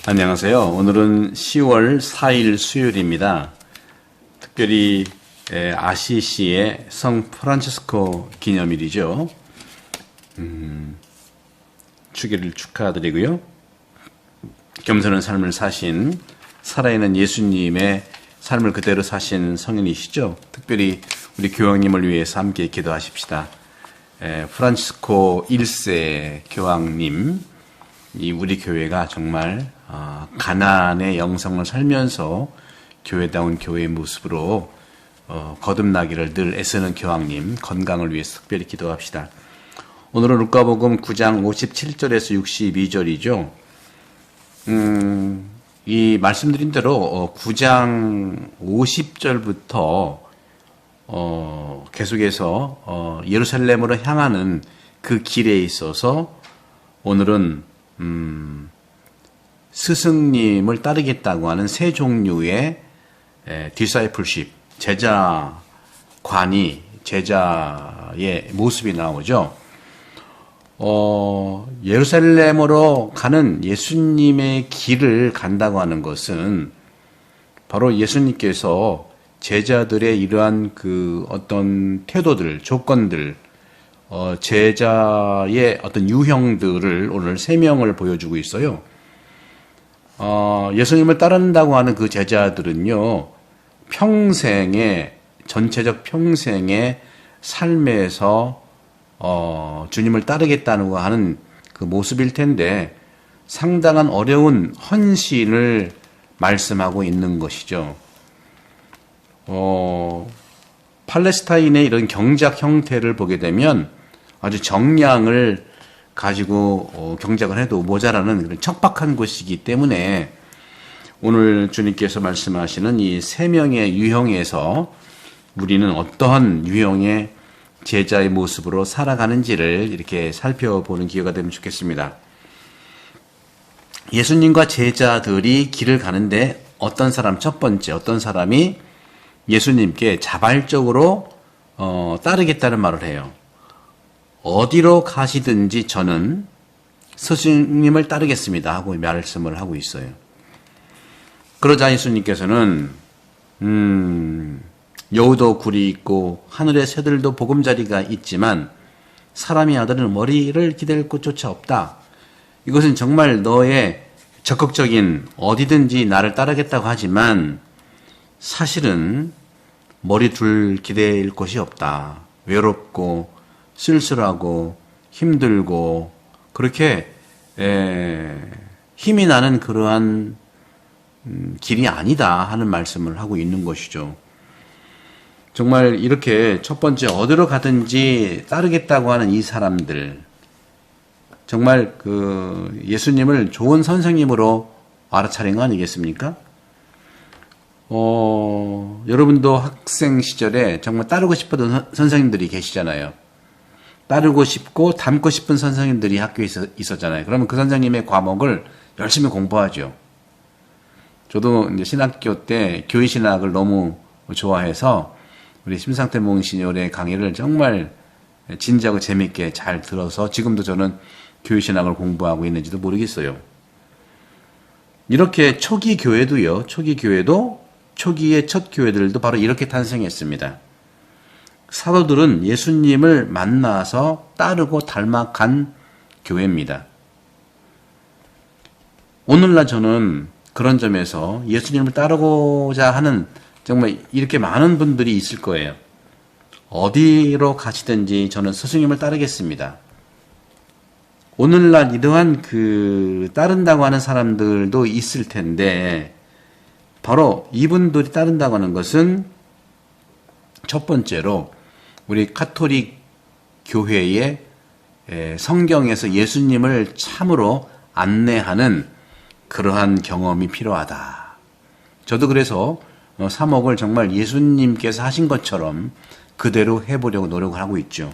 안녕하세요. 오늘은 10월 4일 수요일입니다. 특별히 아시시의 성 프란치스코 기념일이죠. 주기를 축하드리고요. 겸손한 삶을 사신 살아있는 예수님의 삶을 그대로 사신 성인이시죠. 특별히 우리 교황님을 위해서 함께 기도하십시다. 프란치스코 1세 교황님, 이 우리 교회가 정말 가난의 영성을 살면서 교회다운 교회의 모습으로 거듭나기를 늘 애쓰는 교황님 건강을 위해서 특별히 기도합시다. 오늘은 루카복음 9장 57절에서 62절이죠. 이 말씀드린 대로 9장 50절부터 계속해서 예루살렘으로 향하는 그 길에 있어서 오늘은 스승님을 따르겠다고 하는 세 종류의 디사이플십, 제자관이 제자의 모습이 나오죠. 예루살렘으로 가는 예수님의 길을 간다고 하는 것은 바로 예수님께서 제자들의 이러한 그 어떤 태도들, 조건들, 제자의 어떤 유형들을 오늘 3명을 보여주고 있어요. 예수님을 따른다고 하는 그 제자들은요, 전체적 평생의 삶에서 주님을 따르겠다는 하는 그 모습일 텐데 상당한 어려운 헌신을 말씀하고 있는 것이죠. 팔레스타인의 이런 경작 형태를 보게 되면 아주 정량을 가지고 경작을 해도 모자라는 그런 척박한 곳이기 때문에 오늘 주님께서 말씀하시는 이 3명의 유형에서 우리는 어떠한 유형의 제자의 모습으로 살아가는지를 이렇게 살펴보는 기회가 되면 좋겠습니다. 예수님과 제자들이 길을 가는데 첫 번째 어떤 사람이 예수님께 자발적으로 따르겠다는 말을 해요. 어디로 가시든지 저는 스승님을 따르겠습니다 하고 말씀을 하고 있어요. 그러자 예수님께서는 여우도 굴이 있고 하늘의 새들도 보금자리가 있지만 사람의 아들은 머리를 기댈 곳조차 없다. 이것은 정말 너의 적극적인 어디든지 나를 따르겠다고 하지만 사실은 머리 둘 기댈 곳이 없다. 외롭고 쓸쓸하고 힘들고 그렇게 힘이 나는 그러한 길이 아니다 하는 말씀을 하고 있는 것이죠. 정말 이렇게 첫 번째 어디로 가든지 따르겠다고 하는 이 사람들, 정말 그 예수님을 좋은 선생님으로 알아차린 거 아니겠습니까? 여러분도 학생 시절에 정말 따르고 싶었던 선생님들이 계시잖아요. 따르고 싶고 닮고 싶은 선생님들이 학교에 있었잖아요. 그러면 그 선생님의 과목을 열심히 공부하죠. 저도 이제 신학교 때 교회 신학을 너무 좋아해서 우리 심상태 몽시니어의 강의를 정말 진지하고 재밌게 잘 들어서 지금도 저는 교회 신학을 공부하고 있는지도 모르겠어요. 이렇게 초기 교회도 초기의 첫 교회들도 바로 이렇게 탄생했습니다. 사도들은 예수님을 만나서 따르고 닮아간 교회입니다. 오늘날 저는 그런 점에서 예수님을 따르고자 하는 정말 이렇게 많은 분들이 있을 거예요. 어디로 가시든지 저는 스승님을 따르겠습니다. 오늘날 이러한 따른다고 하는 사람들도 있을 텐데 바로 이분들이 따른다고 하는 것은 첫 번째로 우리 카톨릭 교회의 성경에서 예수님을 참으로 안내하는 그러한 경험이 필요하다. 저도 그래서 사목을 정말 예수님께서 하신 것처럼 그대로 해보려고 노력을 하고 있죠.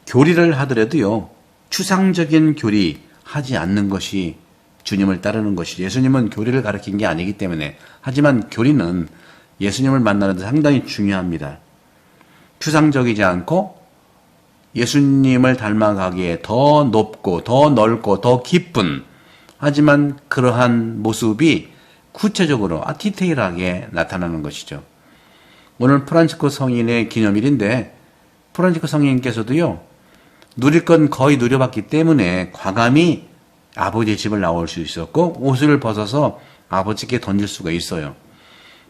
교리를 하더라도요, 추상적인 교리 하지 않는 것이 주님을 따르는 것이죠. 예수님은 교리를 가르친 게 아니기 때문에. 하지만 교리는 예수님을 만나는 데 상당히 중요합니다. 추상적이지 않고 예수님을 닮아가기에 더 높고 더 넓고 더 깊은 하지만 그러한 모습이 구체적으로 디테일하게 나타나는 것이죠. 오늘 프란치스코 성인의 기념일인데 프란치스코 성인께서도요, 누릴 건 거의 누려봤기 때문에 과감히 아버지의 집을 나올 수 있었고 옷을 벗어서 아버지께 던질 수가 있어요.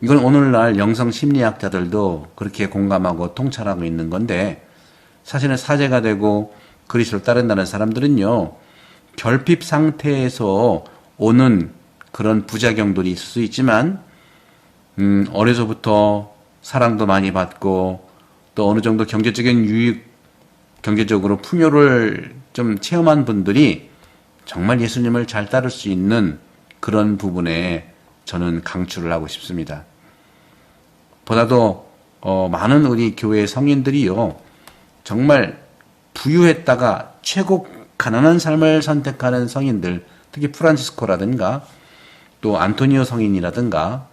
이건 오늘날 영성 심리학자들도 그렇게 공감하고 통찰하고 있는 건데, 사실은 사제가 되고 그리스도를 따른다는 사람들은요, 결핍 상태에서 오는 그런 부작용들이 있을 수 있지만, 어려서부터 사랑도 많이 받고 또 어느 정도 경제적인 유익, 경제적으로 풍요를 좀 체험한 분들이 정말 예수님을 잘 따를 수 있는 그런 부분에 저는 강추를 하고 싶습니다. 보다도 많은 우리 교회 성인들이요, 정말 부유했다가 최고 가난한 삶을 선택하는 성인들, 특히 프란치스코라든가 또 안토니오 성인이라든가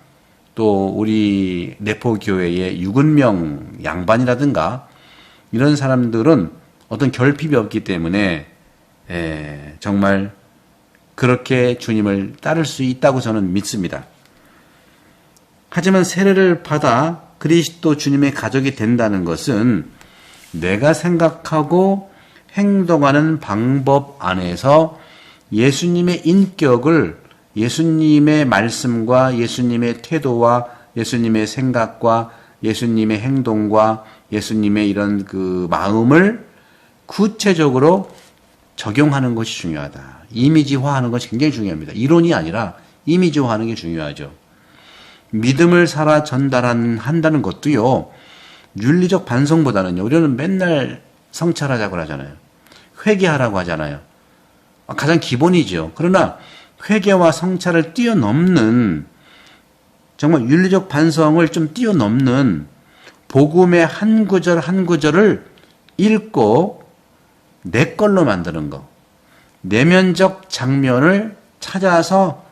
또 우리 내포교회의 유근명 양반이라든가 이런 사람들은 어떤 결핍이 없기 때문에 정말 그렇게 주님을 따를 수 있다고 저는 믿습니다. 하지만 세례를 받아 그리스도 주님의 가족이 된다는 것은 내가 생각하고 행동하는 방법 안에서 예수님의 인격을, 예수님의 말씀과 예수님의 태도와 예수님의 생각과 예수님의 행동과 예수님의 이런 그 마음을 구체적으로 적용하는 것이 중요하다. 이미지화하는 것이 굉장히 중요합니다. 이론이 아니라 이미지화하는 게 중요하죠. 믿음을 살아 전달한다는 것도요, 윤리적 반성보다는요, 우리는 맨날 성찰하자고 하잖아요. 회개하라고 하잖아요. 가장 기본이죠. 그러나 회개와 성찰을 뛰어넘는, 정말 윤리적 반성을 좀 뛰어넘는 복음의 한 구절 한 구절을 읽고 내 걸로 만드는 거, 내면적 장면을 찾아서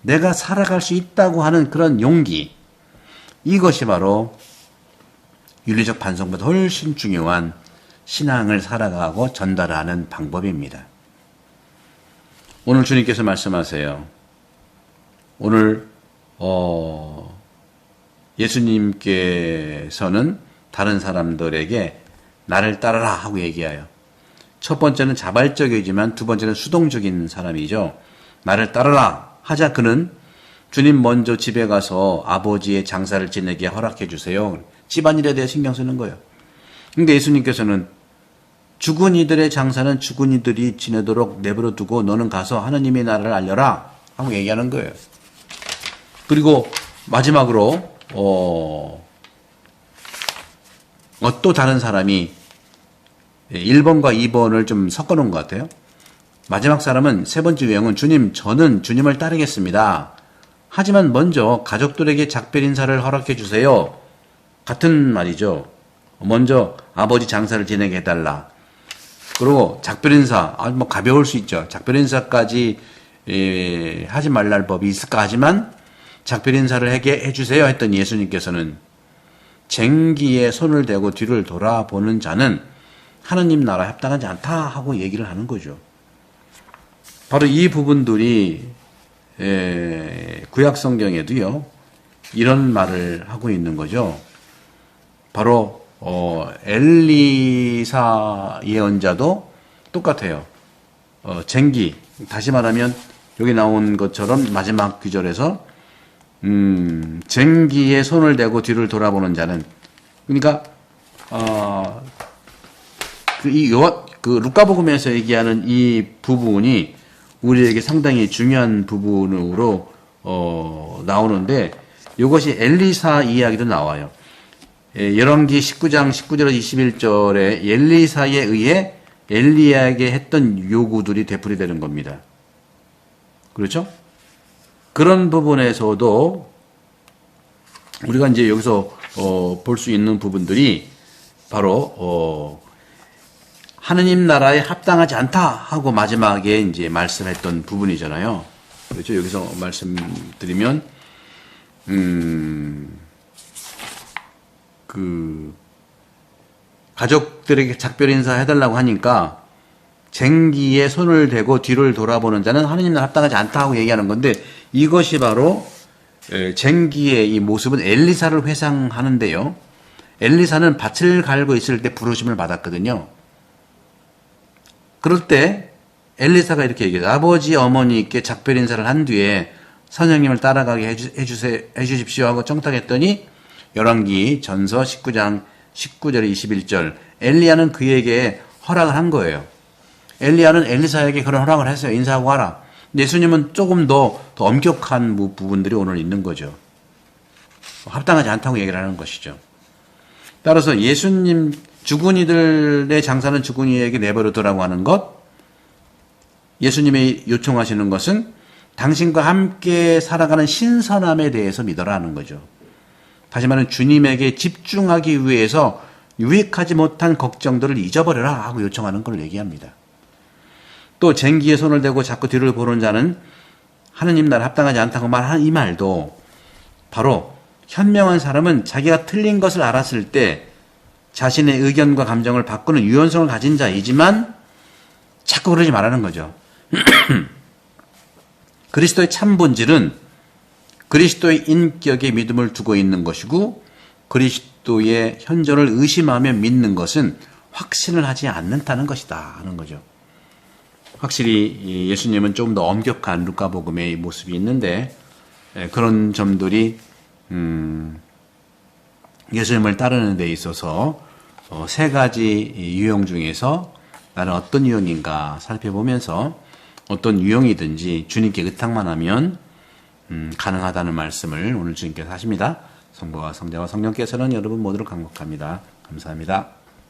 내가 살아갈 수 있다고 하는 그런 용기, 이것이 바로 윤리적 반성보다 훨씬 중요한 신앙을 살아가고 전달하는 방법입니다. 오늘 주님께서 말씀하세요. 오늘 예수님께서는 다른 사람들에게 나를 따르라 하고 얘기해요. 첫 번째는 자발적이지만 두 번째는 수동적인 사람이죠. 나를 따르라 하자 그는 주님 먼저 집에 가서 아버지의 장사를 지내게 허락해 주세요. 집안일에 대해 신경 쓰는 거예요. 근데 예수님께서는 죽은 이들의 장사는 죽은 이들이 지내도록 내버려 두고 너는 가서 하나님의 나라를 알려라 하고 얘기하는 거예요. 그리고 마지막으로 또 다른 사람이 1번과 2번을 좀 섞어놓은 것 같아요. 마지막 사람은 세 번째 유형은 주님, 저는 주님을 따르겠습니다. 하지만 먼저 가족들에게 작별 인사를 허락해 주세요. 같은 말이죠. 먼저 아버지 장사를 지내게 해달라. 그리고 작별 인사, 뭐 가벼울 수 있죠. 작별 인사까지 하지 말랄 법이 있을까 하지만 작별 인사를 하게 해주세요 했더니 예수님께서는 쟁기에 손을 대고 뒤를 돌아보는 자는 하나님 나라에 합당하지 않다 하고 얘기를 하는 거죠. 바로 이 부분들이 구약 성경에도요, 이런 말을 하고 있는 거죠. 바로 엘리사 예언자도 똑같아요. 쟁기, 다시 말하면 여기 나온 것처럼 마지막 구절에서 쟁기에 손을 대고 뒤를 돌아보는 자는, 그러니까 그 루카복음에서 얘기하는 이 부분이 우리에게 상당히 중요한 부분으로 나오는데, 이것이 엘리사 이야기도 나와요. 열왕기 19장 19절에서 21절에 엘리사에 의해 엘리야에게 했던 요구들이 되풀이되는 겁니다. 그렇죠? 그런 부분에서도 우리가 이제 여기서 볼 수 있는 부분들이 바로 하느님 나라에 합당하지 않다 하고 마지막에 이제 말씀했던 부분이잖아요. 그렇죠? 여기서 말씀드리면 그 가족들에게 작별 인사 해달라고 하니까 쟁기에 손을 대고 뒤를 돌아보는 자는 하느님 나라 합당하지 않다고 얘기하는 건데, 이것이 바로 쟁기의 이 모습은 엘리사를 회상하는데요. 엘리사는 밭을 갈고 있을 때 부르심을 받았거든요. 그럴 때 엘리사가 이렇게 얘기해요. 아버지 어머니께 작별 인사를 한 뒤에 선생님을 따라가게 해주십시오 하고 청탁했더니 열왕기 전서 19장 19절에 21절, 엘리야는 그에게 허락을 한 거예요. 엘리야는 엘리사에게 그런 허락을 했어요. 인사하고 가라. 예수님은 조금 더 엄격한 부분들이 오늘 있는 거죠. 합당하지 않다고 얘기를 하는 것이죠. 따라서 예수님, 주군이들의 장사는 주군이에게 내버려두라고 하는 것, 예수님이 요청하시는 것은 당신과 함께 살아가는 신선함에 대해서 믿어라 하는 거죠. 다시 말하면 주님에게 집중하기 위해서 유익하지 못한 걱정들을 잊어버려라 하고 요청하는 걸 얘기합니다. 또 쟁기에 손을 대고 자꾸 뒤를 보는 자는 하느님 나라 합당하지 않다고 말하는 이 말도 바로 현명한 사람은 자기가 틀린 것을 알았을 때 자신의 의견과 감정을 바꾸는 유연성을 가진 자이지만 자꾸 그러지 말라는 거죠. 그리스도의 참 본질은 그리스도의 인격에 믿음을 두고 있는 것이고, 그리스도의 현존을 의심하며 믿는 것은 확신을 하지 않는다는 것이다 하는 거죠. 확실히 예수님은 조금 더 엄격한 루카복음의 모습이 있는데, 그런 점들이 예수님을 따르는 데 있어서 세 가지 유형 중에서 나는 어떤 유형인가 살펴보면서 어떤 유형이든지 주님께 의탁만 하면 가능하다는 말씀을 오늘 주님께서 하십니다. 성부와 성자와 성령께서는 여러분 모두를 강복합니다. 감사합니다.